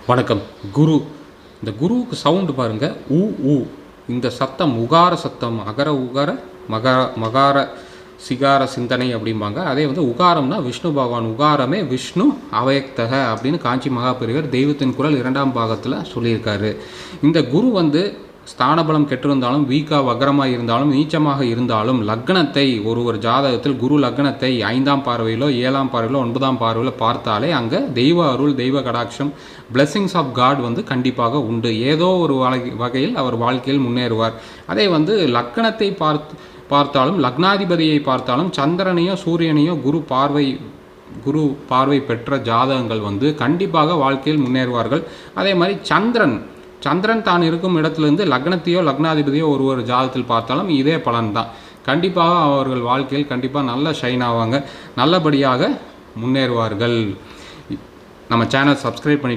வணக்கம். குரு. இந்த குருவுக்கு சவுண்டு பாருங்கள். ஊ ஊ இந்த சத்தம் உகார சத்தம். அகர உகர மகார சிகார சிந்தனை அப்படிம்பாங்க. அதே உகாரம்னா விஷ்ணு பகவான். உகாரமே விஷ்ணு அவயக்தக அப்படின்னு காஞ்சி மகாபெரிவர் தெய்வத்தின் குரல் 2ஆம் பாகத்தில் சொல்லியிருக்காரு. இந்த குரு ஸ்தானபலம் கெட்டிருந்தாலும், வீக்கா வக்ரமாக இருந்தாலும், நீச்சமாக இருந்தாலும், லக்னத்தை ஒரு ஜாதகத்தில் குரு லக்னத்தை 5ஆம் பார்வையிலோ 7ஆம் பார்வையிலோ 9ஆம் பார்வையிலோ பார்த்தாலே அங்கே தெய்வ அருள், தெய்வ கடாட்சம், பிளெஸிங்ஸ் ஆஃப் காட் கண்டிப்பாக உண்டு. ஏதோ ஒரு வகையில் அவர் வாழ்க்கையில் முன்னேறுவார். அதே லக்னத்தை பார்த்தாலும், லக்னாதிபதியை பார்த்தாலும், சந்திரனையோ சூரியனையோ குரு பார்வை பெற்ற ஜாதகங்கள் கண்டிப்பாக வாழ்க்கையில் முன்னேறுவார்கள். அதே மாதிரி சந்திரன் தான் இருக்கும் இடத்துலேருந்து லக்னத்தையோ லக்னாதிபதியோ ஒரு ஜாதகத்தில் பார்த்தாலும் இதே பலன் தான். கண்டிப்பாக அவர்கள் வாழ்க்கையில் கண்டிப்பாக நல்ல ஷைன் ஆவாங்க, நல்லபடியாக முன்னேறுவார்கள். நம்ம சேனல் சப்ஸ்கிரைப் பண்ணி